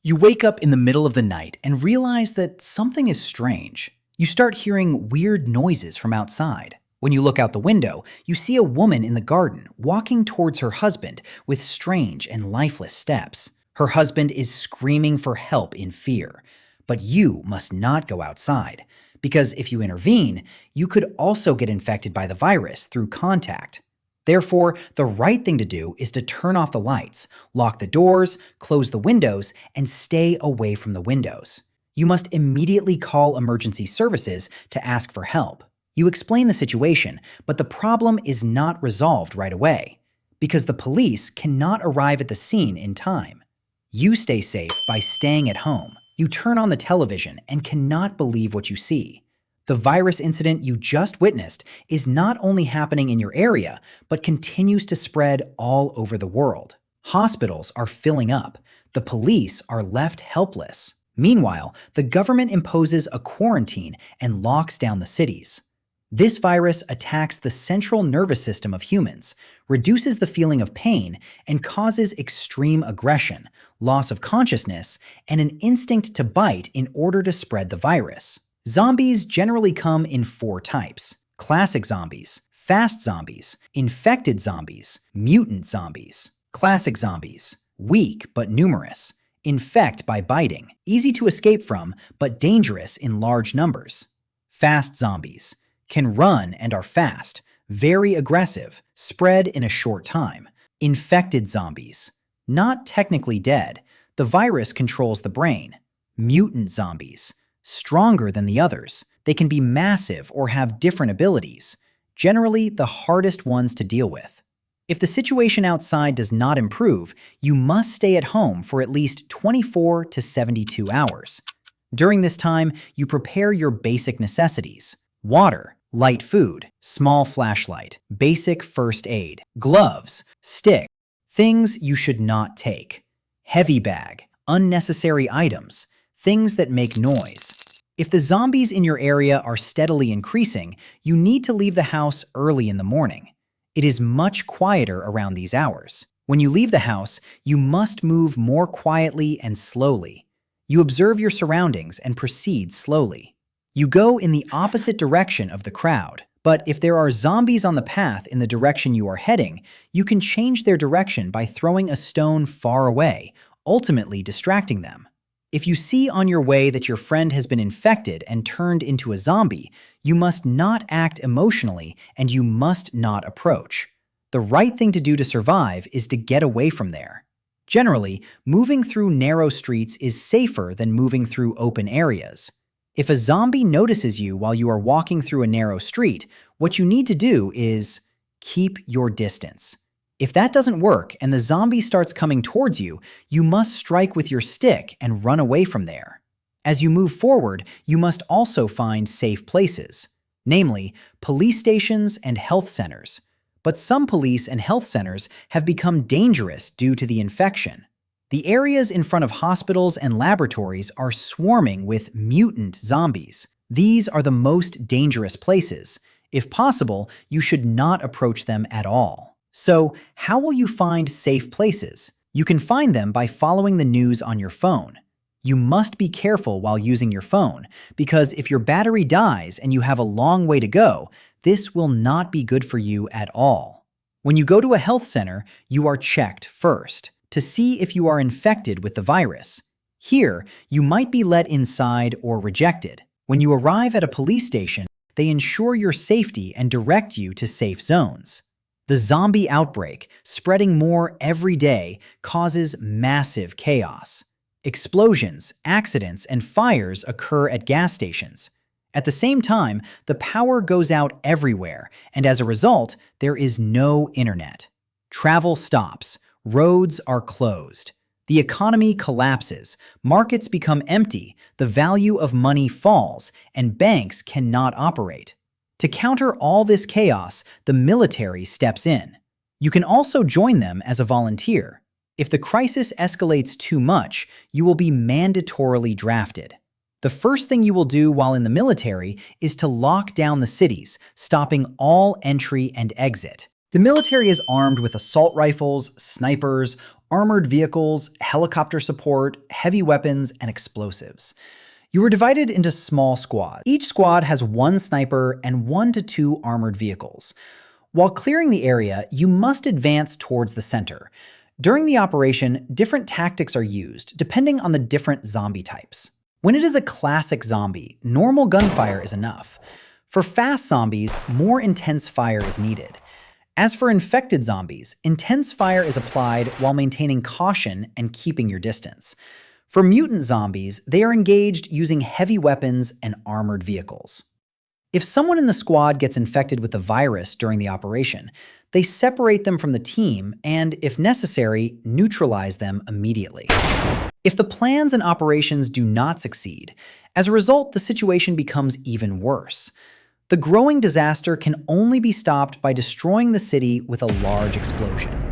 You wake up in the middle of the night and realize that something is strange. You start hearing weird noises from outside. When you look out the window, you see a woman in the garden walking towards her husband with strange and lifeless steps. Her husband is screaming for help in fear. But you must not go outside, because if you intervene, you could also get infected by the virus through contact. Therefore, the right thing to do is to turn off the lights, lock the doors, close the windows, and stay away from the windows. You must immediately call emergency services to ask for help. You explain the situation, but the problem is not resolved right away, because the police cannot arrive at the scene in time. You stay safe by staying at home. You turn on the television and cannot believe what you see. The virus incident you just witnessed is not only happening in your area, but continues to spread all over the world. Hospitals are filling up. The police are left helpless. Meanwhile, the government imposes a quarantine and locks down the cities. This virus attacks the central nervous system of humans, reduces the feeling of pain, and causes extreme aggression, loss of consciousness, and an instinct to bite in order to spread the virus. Zombies generally come in 4 types: classic zombies, fast zombies, infected zombies, mutant zombies. Classic zombies: weak but numerous, infect by biting, easy to escape from but dangerous in large numbers. Fast zombies: can run and are fast, very aggressive, spread in a short time. Infected zombies: not technically dead, the virus controls the brain. Mutant zombies: stronger than the others. They can be massive or have different abilities, generally the hardest ones to deal with. If the situation outside does not improve, you must stay at home for at least 24 to 72 hours. During this time, you prepare your basic necessities: water, light food, small flashlight, basic first aid, gloves, stick, things you should not take, heavy bag, unnecessary items, things that make noise. If the zombies in your area are steadily increasing, you need to leave the house early in the morning. It is much quieter around these hours. When you leave the house, you must move more quietly and slowly. You observe your surroundings and proceed slowly. You go in the opposite direction of the crowd. But if there are zombies on the path in the direction you are heading, you can change their direction by throwing a stone far away, ultimately distracting them. If you see on your way that your friend has been infected and turned into a zombie, you must not act emotionally and you must not approach. The right thing to do to survive is to get away from there. Generally, moving through narrow streets is safer than moving through open areas. If a zombie notices you while you are walking through a narrow street, what you need to do is keep your distance. If that doesn't work and the zombie starts coming towards you, you must strike with your stick and run away from there. As you move forward, you must also find safe places, namely police stations and health centers. But some police and health centers have become dangerous due to the infection. The areas in front of hospitals and laboratories are swarming with mutant zombies. These are the most dangerous places. If possible, you should not approach them at all. So, how will you find safe places? You can find them by following the news on your phone. You must be careful while using your phone, because if your battery dies and you have a long way to go, this will not be good for you at all. When you go to a health center, you are checked first to see if you are infected with the virus. Here, you might be let inside or rejected. When you arrive at a police station, they ensure your safety and direct you to safe zones. The zombie outbreak, spreading more every day, causes massive chaos. Explosions, accidents, and fires occur at gas stations. At the same time, the power goes out everywhere, and as a result, there is no internet. Travel stops. Roads are closed. The economy collapses. Markets become empty. The value of money falls, and banks cannot operate. To counter all this chaos, the military steps in. You can also join them as a volunteer. If the crisis escalates too much, you will be mandatorily drafted. The first thing you will do while in the military is to lock down the cities, stopping all entry and exit. The military is armed with assault rifles, snipers, armored vehicles, helicopter support, heavy weapons, and explosives. You were divided into small squads. Each squad has one sniper and 1 to 2 armored vehicles. While clearing the area, you must advance towards the center. During the operation, different tactics are used, depending on the different zombie types. When it is a classic zombie, normal gunfire is enough. For fast zombies, more intense fire is needed. As for infected zombies, intense fire is applied while maintaining caution and keeping your distance. For mutant zombies, they are engaged using heavy weapons and armored vehicles. If someone in the squad gets infected with the virus during the operation, they separate them from the team and, if necessary, neutralize them immediately. If the plans and operations do not succeed, as a result, the situation becomes even worse. The growing disaster can only be stopped by destroying the city with a large explosion.